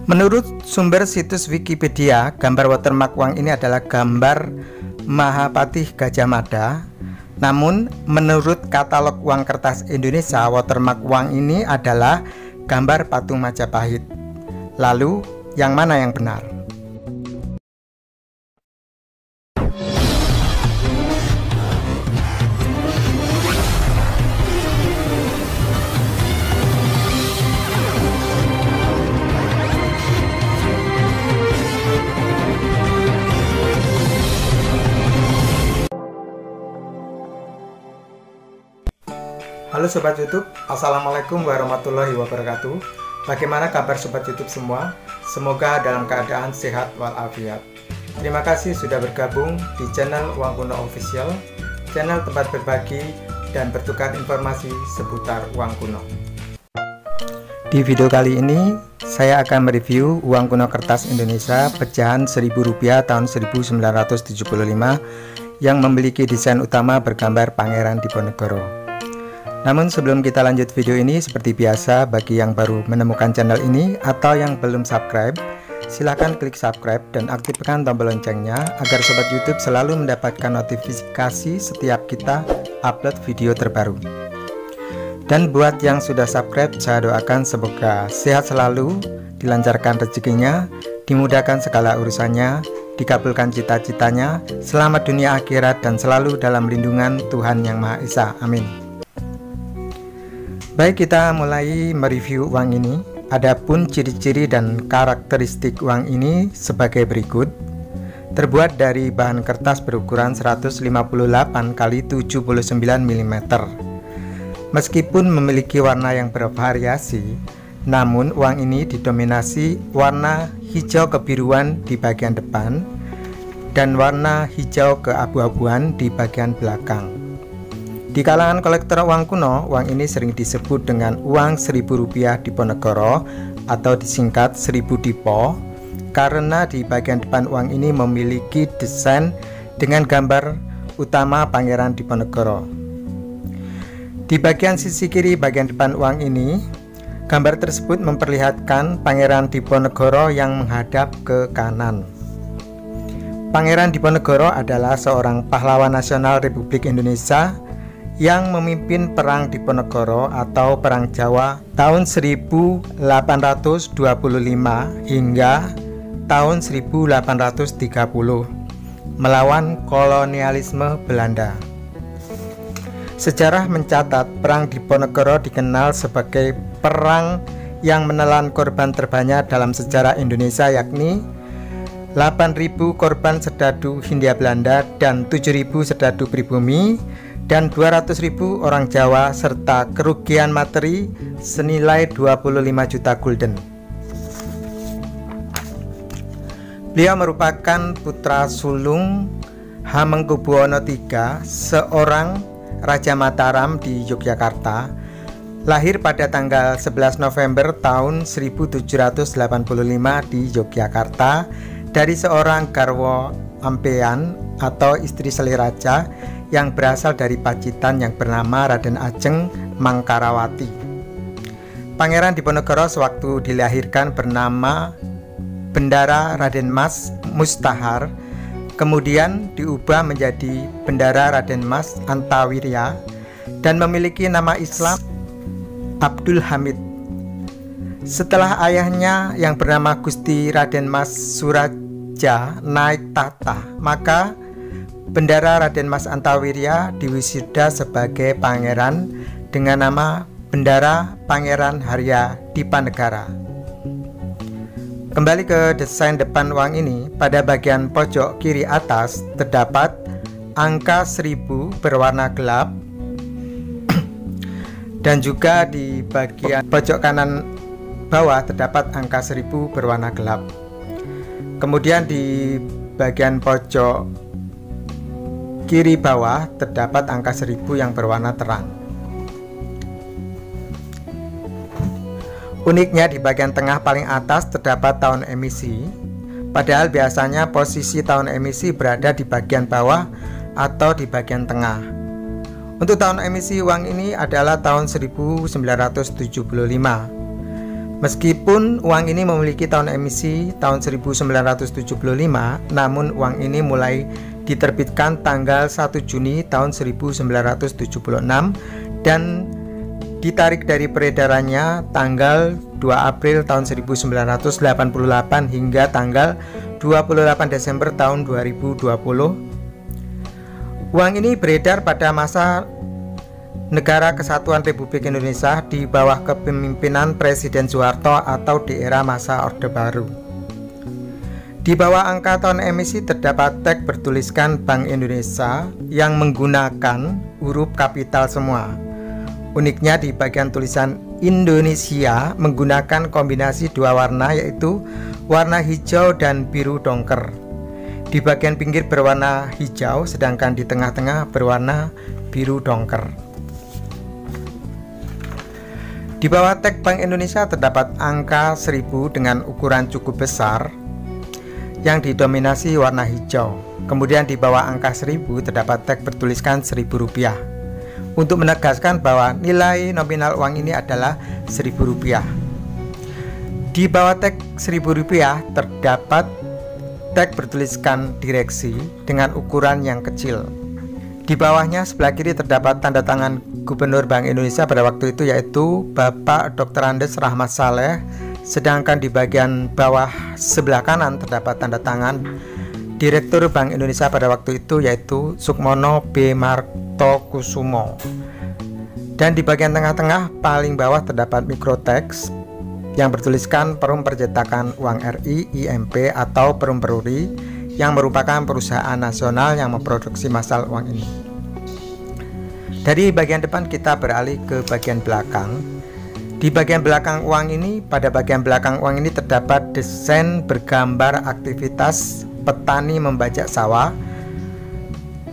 Menurut sumber situs Wikipedia, gambar watermark uang ini adalah gambar Mahapatih Gajah Mada. Namun, menurut katalog uang kertas Indonesia, watermark uang ini adalah gambar patung Majapahit. Lalu, yang mana yang benar? Halo Sobat YouTube, Assalamualaikum warahmatullahi wabarakatuh. Bagaimana kabar Sobat YouTube semua? Semoga dalam keadaan sehat walafiat. Terima kasih sudah bergabung di channel Uang Kuno Official, channel tempat berbagi dan bertukar informasi seputar uang kuno. Di video kali ini, saya akan mereview uang kuno kertas Indonesia pecahan Rp1.000 tahun 1975 yang memiliki desain utama bergambar Pangeran Diponegoro. Namun sebelum kita lanjut video ini, seperti biasa bagi yang baru menemukan channel ini atau yang belum subscribe, silahkan klik subscribe dan aktifkan tombol loncengnya agar Sobat YouTube selalu mendapatkan notifikasi setiap kita upload video terbaru. Dan buat yang sudah subscribe, saya doakan semoga sehat selalu, dilancarkan rezekinya, dimudahkan segala urusannya, dikabulkan cita-citanya, selamat dunia akhirat dan selalu dalam lindungan Tuhan Yang Maha Esa. Amin. Baik, kita mulai mereview uang ini. Adapun ciri-ciri dan karakteristik uang ini sebagai berikut. Terbuat dari bahan kertas berukuran 158 x 79 mm. Meskipun memiliki warna yang bervariasi, namun uang ini didominasi warna hijau kebiruan di bagian depan dan warna hijau keabu-abuan di bagian belakang. Di kalangan kolektor uang kuno, uang ini sering disebut dengan uang Rp1.000 Diponegoro atau disingkat 1000 Dipo karena di bagian depan uang ini memiliki desain dengan gambar utama Pangeran Diponegoro. Di bagian sisi kiri bagian depan uang ini, gambar tersebut memperlihatkan Pangeran Diponegoro yang menghadap ke kanan. Pangeran Diponegoro adalah seorang pahlawan nasional Republik Indonesia yang memimpin Perang Diponegoro atau Perang Jawa tahun 1825 hingga tahun 1830 melawan kolonialisme Belanda. Sejarah mencatat Perang Diponegoro dikenal sebagai perang yang menelan korban terbanyak dalam sejarah Indonesia, yakni 8.000 korban serdadu Hindia Belanda dan 7.000 serdadu pribumi dan 200.000 orang Jawa serta kerugian materi senilai 25 juta gulden. Beliau merupakan putra sulung Hamengkubuwono III, seorang Raja Mataram di Yogyakarta. Lahir pada tanggal 11 November tahun 1785 di Yogyakarta dari seorang garwo ampean atau istri seliraja yang berasal dari Pacitan yang bernama Raden Ajeng Mangkarawati. Pangeran Diponegoro sewaktu dilahirkan bernama Bendara Raden Mas Mustahar, kemudian diubah menjadi Bendara Raden Mas Antawirya dan memiliki nama Islam Abdul Hamid. Setelah ayahnya yang bernama Gusti Raden Mas Suraja naik tahta, maka Bendara Raden Mas Antawirya diwisuda sebagai pangeran dengan nama Bendara Pangeran Harya Dipanegara. Kembali ke desain depan uang ini, pada bagian pojok kiri atas terdapat angka 1000 berwarna gelap dan juga di bagian pojok kanan bawah terdapat angka 1000 berwarna gelap. Kemudian di bagian pojok kiri bawah terdapat angka 1000 yang berwarna terang. Uniknya di bagian tengah paling atas terdapat tahun emisi, padahal biasanya posisi tahun emisi berada di bagian bawah atau di bagian tengah. Untuk tahun emisi uang ini adalah tahun 1975. Meskipun uang ini memiliki tahun emisi tahun 1975, namun uang ini mulai diterbitkan tanggal 1 Juni tahun 1976 dan ditarik dari peredarannya tanggal 2 April tahun 1988 hingga tanggal 28 Desember tahun 2020. Uang ini beredar pada masa Negara Kesatuan Republik Indonesia di bawah kepemimpinan Presiden Soeharto atau di era masa Orde Baru. Di bawah angka tahun emisi terdapat tag bertuliskan Bank Indonesia yang menggunakan huruf kapital semua. Uniknya di bagian tulisan Indonesia menggunakan kombinasi dua warna, yaitu warna hijau dan biru dongker. Di bagian pinggir berwarna hijau, sedangkan di tengah-tengah berwarna biru dongker. Di bawah tag Bank Indonesia terdapat angka 1000 dengan ukuran cukup besar yang didominasi warna hijau. Kemudian di bawah angka 1000 terdapat tag bertuliskan Rp1000 untuk menegaskan bahwa nilai nominal uang ini adalah Rp1000. Di bawah tag Rp1000 terdapat tag bertuliskan direksi dengan ukuran yang kecil. Di bawahnya sebelah kiri terdapat tanda tangan Gubernur Bank Indonesia pada waktu itu, yaitu Bapak Dr. Andes Rahmat Saleh. Sedangkan di bagian bawah sebelah kanan terdapat tanda tangan Direktur Bank Indonesia pada waktu itu, yaitu Sukmono B. Martokusumo. Dan di bagian tengah-tengah paling bawah terdapat mikroteks yang bertuliskan Perum Percetakan Uang RI IMP atau Perum Peruri, yang merupakan perusahaan nasional yang memproduksi masal uang ini. Dari bagian depan kita beralih ke bagian belakang. Di bagian belakang uang ini, pada bagian belakang uang ini terdapat desain bergambar aktivitas petani membajak sawah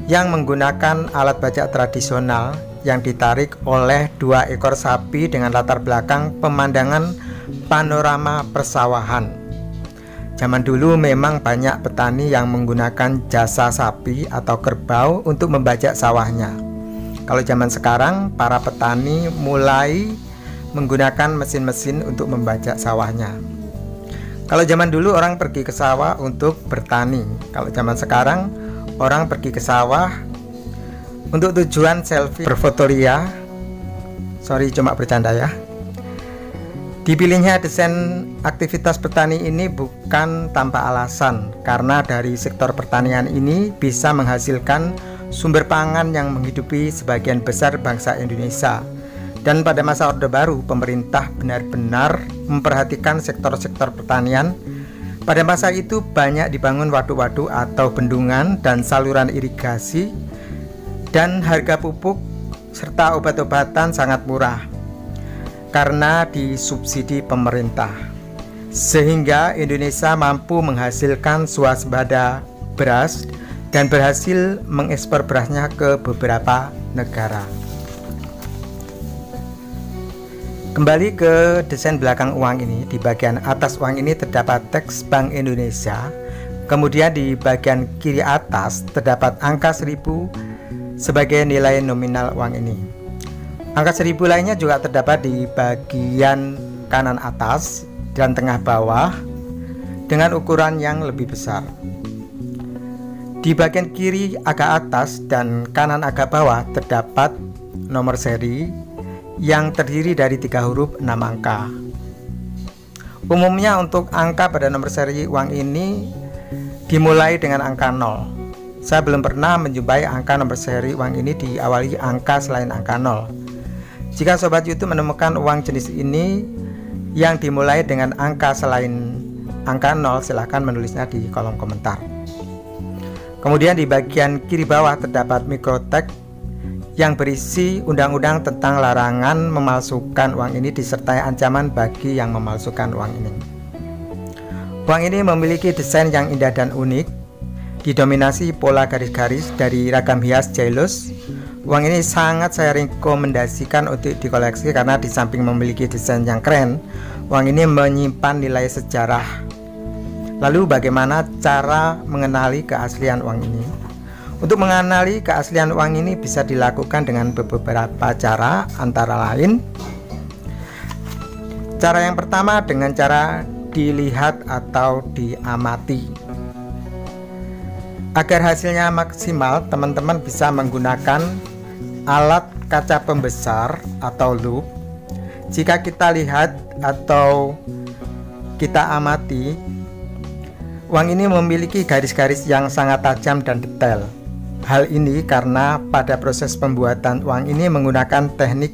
yang menggunakan alat bajak tradisional yang ditarik oleh 2 ekor sapi dengan latar belakang pemandangan panorama persawahan. Zaman dulu memang banyak petani yang menggunakan jasa sapi atau kerbau untuk membajak sawahnya. Kalau zaman sekarang, para petani mulai menggunakan mesin-mesin untuk membajak sawahnya. Kalau zaman dulu orang pergi ke sawah untuk bertani. Kalau zaman sekarang orang pergi ke sawah untuk tujuan selfie, berfotoria. Sorry, cuma bercanda ya. Dipilihnya desain aktivitas petani ini bukan tanpa alasan, karena dari sektor pertanian ini bisa menghasilkan sumber pangan yang menghidupi sebagian besar bangsa Indonesia. Dan pada masa Orde Baru, pemerintah benar-benar memperhatikan sektor-sektor pertanian. Pada masa itu banyak dibangun waduk-waduk atau bendungan dan saluran irigasi, dan harga pupuk serta obat-obatan sangat murah karena disubsidi pemerintah, sehingga Indonesia mampu menghasilkan swasembada beras dan berhasil mengekspor berasnya ke beberapa negara. Kembali ke desain belakang uang ini, di bagian atas uang ini terdapat teks Bank Indonesia. Kemudian di bagian kiri atas terdapat angka 1000 sebagai nilai nominal uang ini. Angka 1000 lainnya juga terdapat di bagian kanan atas dan tengah bawah dengan ukuran yang lebih besar. Di bagian kiri agak atas dan kanan agak bawah terdapat nomor seri yang terdiri dari 3 huruf 6 angka. Umumnya untuk angka pada nomor seri uang ini dimulai dengan angka 0. Saya belum pernah menjumpai angka nomor seri uang ini diawali angka selain angka 0. Jika Sobat YouTube menemukan uang jenis ini yang dimulai dengan angka selain angka 0, silahkan menulisnya di kolom komentar. Kemudian di bagian kiri bawah terdapat mikroteks yang berisi undang-undang tentang larangan memalsukan uang ini disertai ancaman bagi yang memalsukan uang ini. Uang ini memiliki desain yang indah dan unik, didominasi pola garis-garis dari ragam hias jailus. Uang ini sangat saya rekomendasikan untuk dikoleksi karena di samping memiliki desain yang keren, uang ini menyimpan nilai sejarah. Lalu bagaimana cara mengenali keaslian uang ini? Untuk mengenali keaslian uang ini bisa dilakukan dengan beberapa cara, antara lain Cara yang pertama dengan cara dilihat atau diamati. Agar hasilnya maksimal, teman-teman bisa menggunakan alat kaca pembesar atau lup. Jika kita lihat atau kita amati, uang ini memiliki garis-garis yang sangat tajam dan detail. Hal ini karena pada proses pembuatan uang ini menggunakan teknik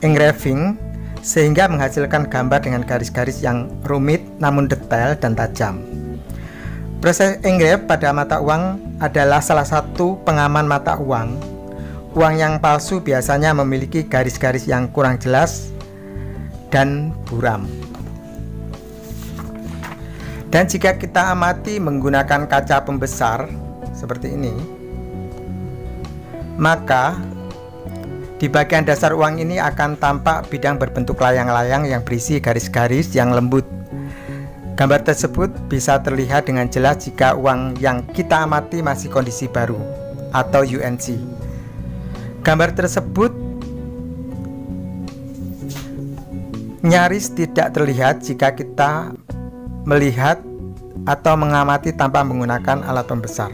engraving, sehingga menghasilkan gambar dengan garis-garis yang rumit namun detail dan tajam. Proses engrave pada mata uang adalah salah satu pengaman mata uang. Uang yang palsu biasanya memiliki garis-garis yang kurang jelas dan buram. Dan jika kita amati menggunakan kaca pembesar seperti ini, maka di bagian dasar uang ini akan tampak bidang berbentuk layang-layang yang berisi garis-garis yang lembut. Gambar tersebut bisa terlihat dengan jelas jika uang yang kita amati masih kondisi baru atau UNC. Gambar tersebut nyaris tidak terlihat jika kita melihat atau mengamati tanpa menggunakan alat pembesar.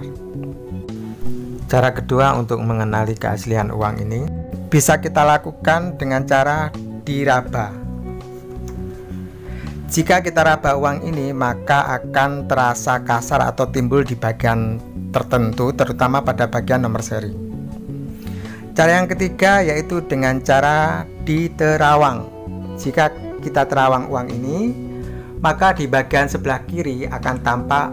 Cara kedua untuk mengenali keaslian uang ini bisa kita lakukan dengan cara diraba. Jika kita raba uang ini, maka akan terasa kasar atau timbul di bagian tertentu, terutama pada bagian nomor seri. Cara yang ketiga yaitu dengan cara diterawang. Jika kita terawang uang ini, maka di bagian sebelah kiri akan tampak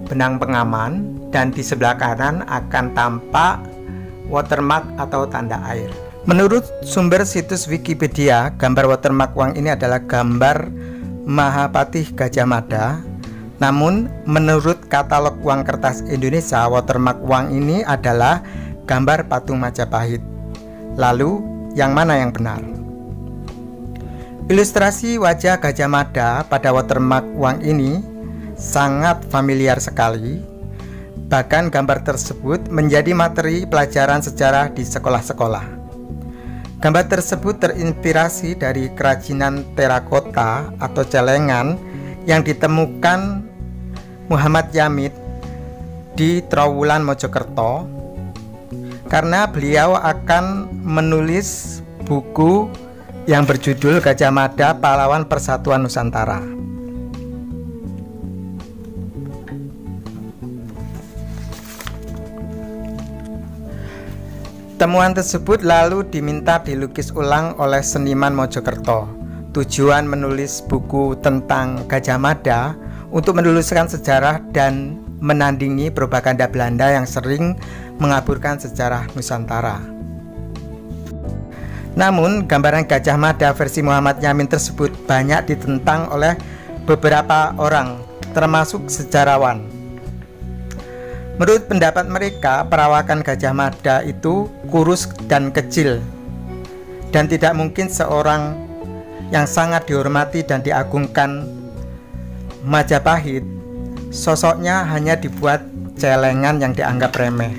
benang pengaman dan di sebelah kanan akan tampak watermark atau tanda air. Menurut sumber situs Wikipedia, gambar watermark uang ini adalah gambar Mahapatih Gajah Mada. Namun menurut katalog uang kertas Indonesia, watermark uang ini adalah gambar patung Majapahit. Lalu yang mana yang benar? Ilustrasi wajah Gajah Mada pada watermark uang ini sangat familiar sekali. Bahkan gambar tersebut menjadi materi pelajaran sejarah di sekolah-sekolah. Gambar tersebut terinspirasi dari kerajinan terakota atau celengan yang ditemukan Muhammad Yamin di Trowulan Mojokerto, karena beliau akan menulis buku yang berjudul Gajah Mada Pahlawan Persatuan Nusantara. Temuan tersebut lalu diminta dilukis ulang oleh seniman Mojokerto. Tujuan menulis buku tentang Gajah Mada untuk meneluskan sejarah dan menandingi propaganda Belanda yang sering mengaburkan sejarah Nusantara. Namun, gambaran Gajah Mada versi Muhammad Yamin tersebut banyak ditentang oleh beberapa orang, termasuk sejarawan. Menurut pendapat mereka, perawakan Gajah Mada itu kurus dan kecil, dan tidak mungkin seorang yang sangat dihormati dan diagungkan Majapahit, sosoknya hanya dibuat celengan yang dianggap remeh.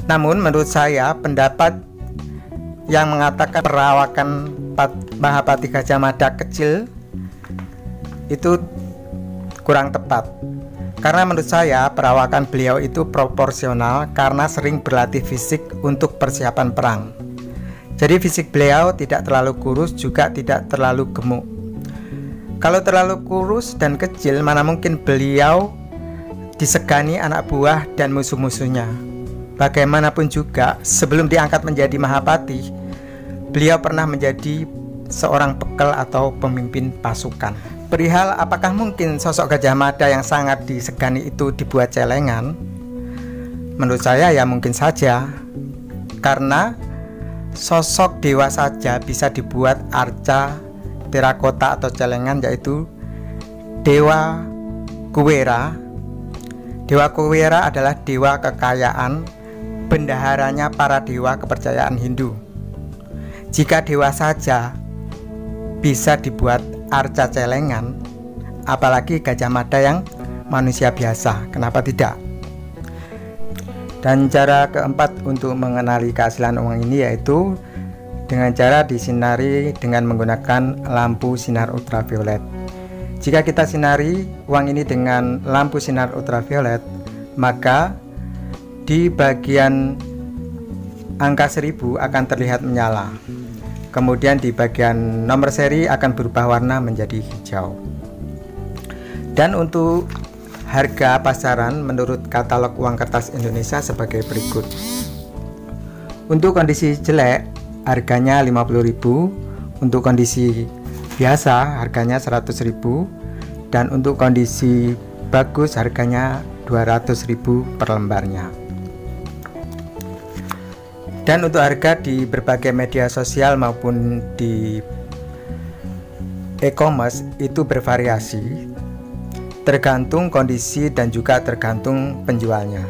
Namun menurut saya, pendapat yang mengatakan perawakan Mahapatih Gajah Mada kecil itu kurang tepat, karena menurut saya perawakan beliau itu proporsional karena sering berlatih fisik untuk persiapan perang. Jadi fisik beliau tidak terlalu kurus juga tidak terlalu gemuk. Kalau terlalu kurus dan kecil, mana mungkin beliau disegani anak buah dan musuh-musuhnya. Bagaimanapun juga, sebelum diangkat menjadi Mahapatih, beliau pernah menjadi seorang bekel atau pemimpin pasukan. Perihal apakah mungkin sosok Gajah Mada yang sangat disegani itu dibuat celengan? Menurut saya ya mungkin saja, karena sosok dewa saja bisa dibuat arca terakota atau celengan, yaitu Dewa Kuwera. Dewa Kuwera adalah dewa kekayaan, bendaharanya para dewa kepercayaan Hindu. Jika dewa saja bisa dibuat arca celengan, apalagi Gajah Mada yang manusia biasa, kenapa tidak? Dan cara keempat untuk mengenali keaslian uang ini yaitu dengan cara disinari dengan menggunakan lampu sinar ultraviolet. Jika kita sinari uang ini dengan lampu sinar ultraviolet, maka di bagian angka 1000 akan terlihat menyala. Kemudian di bagian nomor seri akan berubah warna menjadi hijau. Dan untuk harga pasaran menurut katalog uang kertas Indonesia sebagai berikut. Untuk kondisi jelek harganya 50.000, untuk kondisi biasa harganya 100.000, dan untuk kondisi bagus harganya 200.000 per lembarnya. Dan untuk harga di berbagai media sosial maupun di e-commerce itu bervariasi, tergantung kondisi dan juga tergantung penjualnya.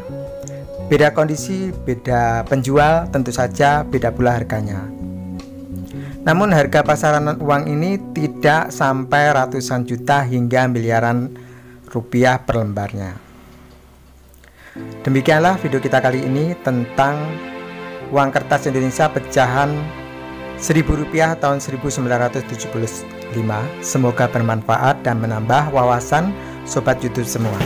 Beda kondisi, beda penjual, tentu saja beda pula harganya. Namun harga pasaran uang ini tidak sampai ratusan juta hingga miliaran rupiah per lembarnya. Demikianlah video kita kali ini tentang uang kertas Indonesia pecahan Rp1.000 tahun 1975. Semoga bermanfaat dan menambah wawasan sobat YouTube semua.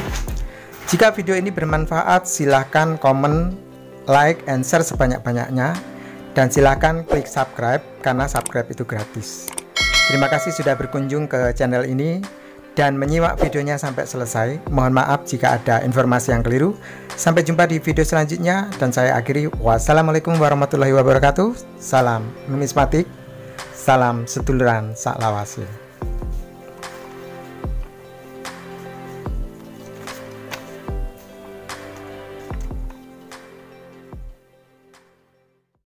Jika video ini bermanfaat, silahkan komen, like, and share sebanyak-banyaknya, dan silahkan klik subscribe karena subscribe itu gratis. Terima kasih sudah berkunjung ke channel ini dan menyimak videonya sampai selesai. Mohon maaf jika ada informasi yang keliru. Sampai jumpa di video selanjutnya dan saya akhiri. Wassalamualaikum warahmatullahi wabarakatuh. Salam numismatik, salam seduluran sak lawase.